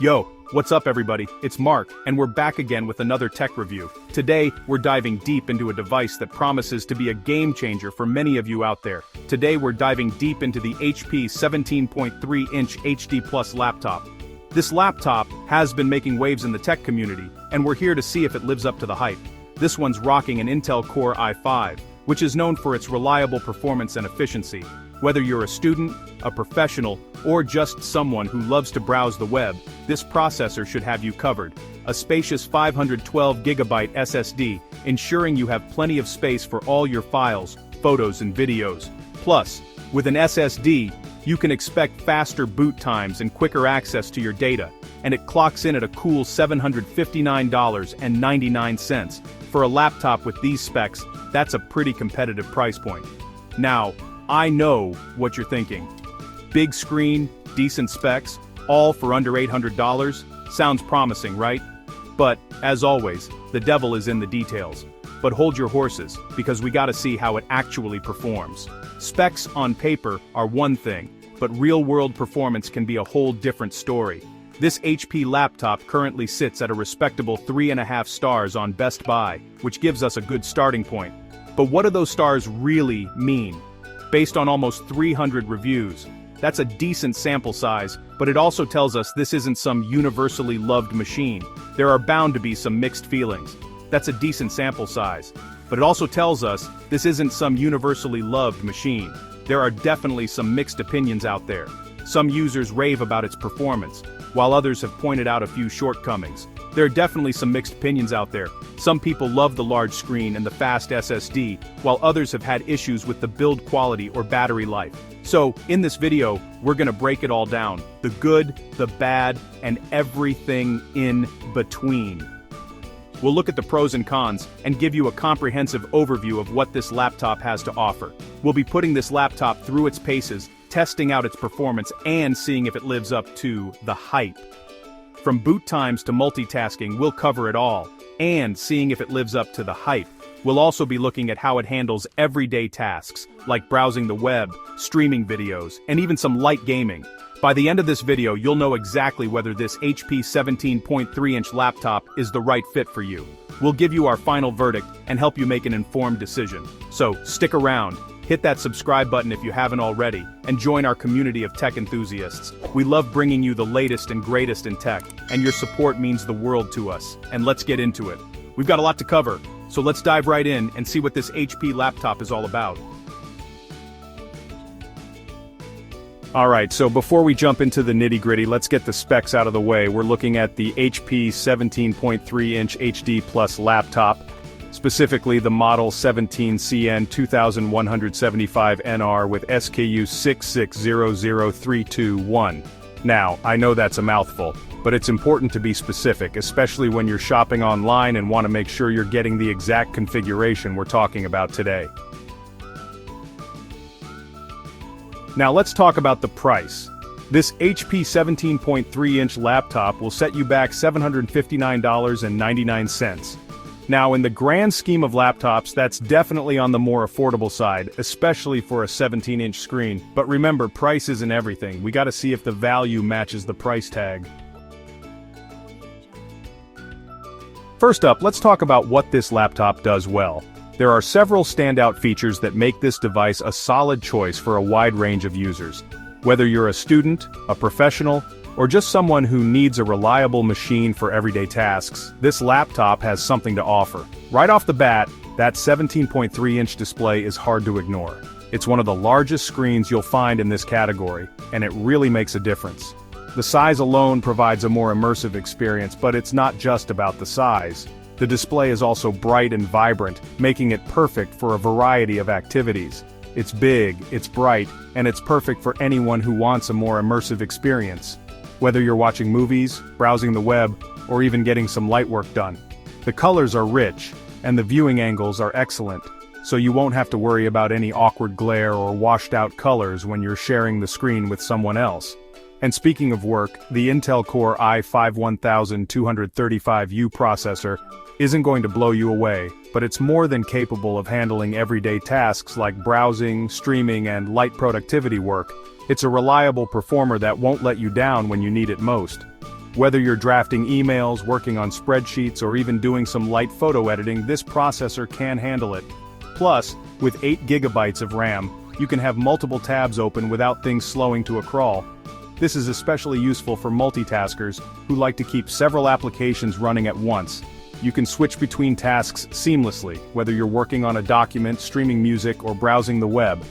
Yo, what's up everybody? It's Mark, and we're back again with another tech review. Today, we're diving deep into a device that promises to be a game changer for many of you out there. Today we're diving deep into the HP 17.3-inch HD Plus laptop. This laptop has been making waves in the tech community, and we're here to see if it lives up to the hype. This one's rocking an Intel Core i5, which is known for its reliable performance and efficiency. Whether you're a student, a professional, or just someone who loves to browse the web, this processor should have you covered. A spacious 512GB SSD, ensuring you have plenty of space for all your files, photos and videos. Plus, with an SSD, you can expect faster boot times and quicker access to your data, and it clocks in at a cool $759.99. For a laptop with these specs, that's a pretty competitive price point. Now, I know what you're thinking. Big screen, decent specs, all for under $800? Sounds promising, right? But, as always, the devil is in the details. But hold your horses, because we gotta see how it actually performs. Specs on paper are one thing, but real-world performance can be a whole different story. This HP laptop currently sits at a respectable 3.5 stars on Best Buy, which gives us a good starting point. But what do those stars really mean? Based on almost 300 reviews, that's a decent sample size, but it also tells us this isn't some universally loved machine. There are bound to be some mixed feelings. That's a decent sample size. But it also tells us this isn't some universally loved machine. There are definitely some mixed opinions out there. Some users rave about its performance, while others have pointed out a few shortcomings. There are definitely some mixed opinions out there. Some people love the large screen and the fast SSD, while others have had issues with the build quality or battery life. So, in this video, we're gonna break it all down. The good, the bad, and everything in between. We'll look at the pros and cons, and give you a comprehensive overview of what this laptop has to offer. We'll be putting this laptop through its paces, testing out its performance, and seeing if it lives up to the hype. From boot times to multitasking, we'll cover it all, and seeing if it lives up to the hype. We'll also be looking at how it handles everyday tasks, like browsing the web, streaming videos, and even some light gaming. By the end of this video, you'll know exactly whether this HP 17.3-inch laptop is the right fit for you. We'll give you our final verdict and help you make an informed decision. So, stick around. Hit that subscribe button if you haven't already, and join our community of tech enthusiasts. We love bringing you the latest and greatest in tech, and your support means the world to us. And let's get into it. We've got a lot to cover, so let's dive right in and see what this HP laptop is all about. Alright, so before we jump into the nitty-gritty, let's get the specs out of the way. We're looking at the HP 17.3-inch HD Plus laptop. Specifically the model 17CN2175NR with SKU 6600321. Now, I know that's a mouthful, but it's important to be specific, especially when you're shopping online and want to make sure you're getting the exact configuration we're talking about today. Now let's talk about the price. This HP 17.3-inch laptop will set you back $759.99. Now, in the grand scheme of laptops, that's definitely on the more affordable side, especially for a 17-inch screen. But remember, price isn't everything. We gotta see if the value matches the price tag. First up, let's talk about what this laptop does well. There are several standout features that make this device a solid choice for a wide range of users. Whether you're a student, a professional, or just someone who needs a reliable machine for everyday tasks, this laptop has something to offer. Right off the bat, that 17.3-inch display is hard to ignore. It's one of the largest screens you'll find in this category, and it really makes a difference. The size alone provides a more immersive experience, but it's not just about the size. The display is also bright and vibrant, making it perfect for a variety of activities. It's big, it's bright, and it's perfect for anyone who wants a more immersive experience. Whether you're watching movies, browsing the web, or even getting some light work done. The colors are rich, and the viewing angles are excellent, so you won't have to worry about any awkward glare or washed out colors when you're sharing the screen with someone else. And speaking of work, the Intel Core i5-1235U processor isn't going to blow you away, but it's more than capable of handling everyday tasks like browsing, streaming, and light productivity work. It's a reliable performer that won't let you down when you need it most. Whether you're drafting emails, working on spreadsheets, or even doing some light photo editing, this processor can handle it. Plus, with 8 GB of RAM, you can have multiple tabs open without things slowing to a crawl. This is especially useful for multitaskers who like to keep several applications running at once. You can switch between tasks seamlessly, whether you're working on a document, streaming music, or browsing the web.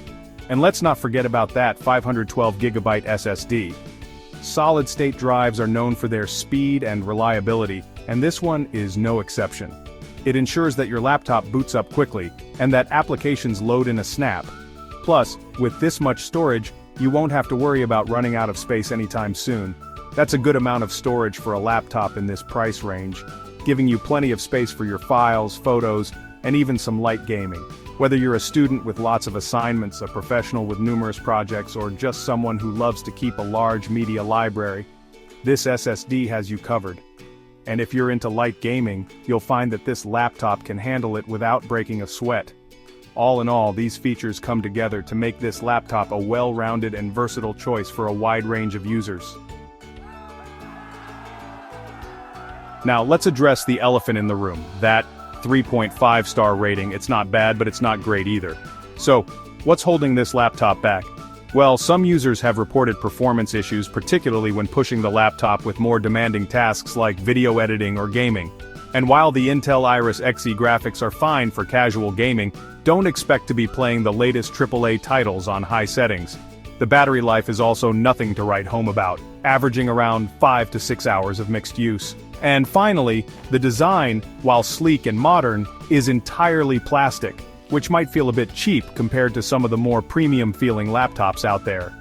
And let's not forget about that 512 GB SSD. Solid-state drives are known for their speed and reliability, and this one is no exception. It ensures that your laptop boots up quickly, and that applications load in a snap. Plus, with this much storage, you won't have to worry about running out of space anytime soon. That's a good amount of storage for a laptop in this price range, giving you plenty of space for your files, photos, and even some light gaming. Whether you're a student with lots of assignments, a professional with numerous projects, or just someone who loves to keep a large media library, this SSD has you covered. And if you're into light gaming, you'll find that this laptop can handle it without breaking a sweat. All in all, these features come together to make this laptop a well-rounded and versatile choice for a wide range of users. Now, let's address the elephant in the room, that 3.5-star rating. It's not bad, but it's not great either. So, what's holding this laptop back? Well, some users have reported performance issues, particularly when pushing the laptop with more demanding tasks like video editing or gaming. And while the Intel Iris Xe graphics are fine for casual gaming, don't expect to be playing the latest AAA titles on high settings. The battery life is also nothing to write home about, averaging around 5 to 6 hours of mixed use. And finally, the design, while sleek and modern, is entirely plastic, which might feel a bit cheap compared to some of the more premium-feeling laptops out there.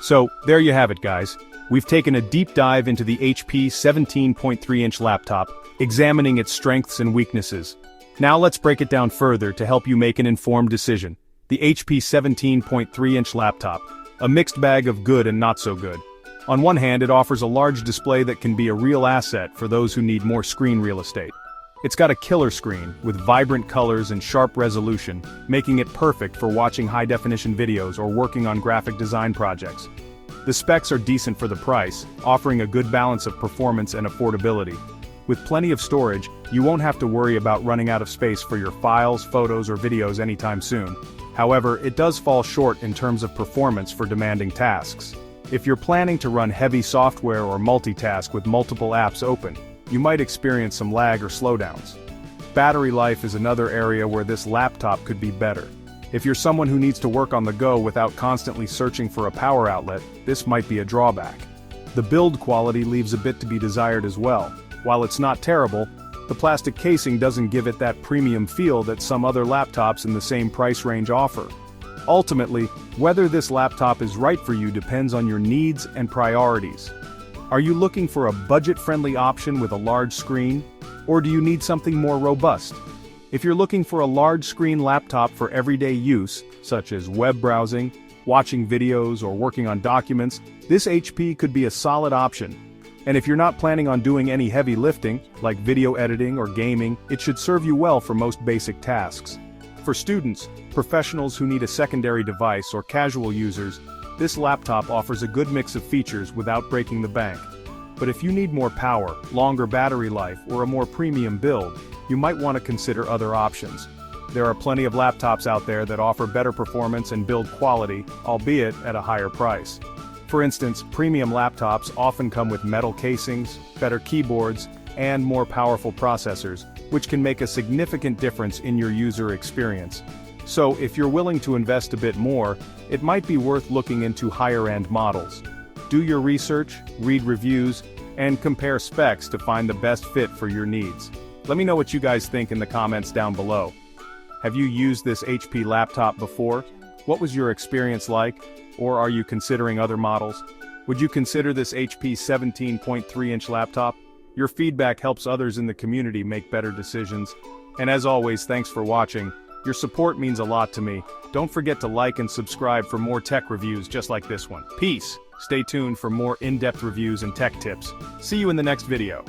So, there you have it, guys. We've taken a deep dive into the HP 17.3-inch laptop, examining its strengths and weaknesses. Now let's break it down further to help you make an informed decision. The HP 17.3-inch laptop, a mixed bag of good and not so good. On one hand, it offers a large display that can be a real asset for those who need more screen real estate. It's got a killer screen, with vibrant colors and sharp resolution, making it perfect for watching high-definition videos or working on graphic design projects. The specs are decent for the price, offering a good balance of performance and affordability. With plenty of storage, you won't have to worry about running out of space for your files, photos, or videos anytime soon. However, it does fall short in terms of performance for demanding tasks. If you're planning to run heavy software or multitask with multiple apps open, you might experience some lag or slowdowns. Battery life is another area where this laptop could be better. If you're someone who needs to work on the go without constantly searching for a power outlet, this might be a drawback. The build quality leaves a bit to be desired as well. While it's not terrible, the plastic casing doesn't give it that premium feel that some other laptops in the same price range offer. Ultimately, whether this laptop is right for you depends on your needs and priorities. Are you looking for a budget-friendly option with a large screen, or do you need something more robust? If you're looking for a large-screen laptop for everyday use, such as web browsing, watching videos, or working on documents, this HP could be a solid option. And if you're not planning on doing any heavy lifting, like video editing or gaming, it should serve you well for most basic tasks. For students, professionals who need a secondary device, or casual users, this laptop offers a good mix of features without breaking the bank. But if you need more power, longer battery life, or a more premium build, you might want to consider other options. There are plenty of laptops out there that offer better performance and build quality, albeit at a higher price. For instance, premium laptops often come with metal casings, better keyboards, and more powerful processors, which can make a significant difference in your user experience. So, if you're willing to invest a bit more, it might be worth looking into higher-end models. Do your research, read reviews, and compare specs to find the best fit for your needs. Let me know what you guys think in the comments down below. Have you used this HP laptop before? What was your experience like? Or are you considering other models? Would you consider this HP 17.3-inch laptop? Your feedback helps others in the community make better decisions. And as always, thanks for watching. Your support means a lot to me. Don't forget to like and subscribe for more tech reviews just like this one. Peace. Stay tuned for more in-depth reviews and tech tips. See you in the next video.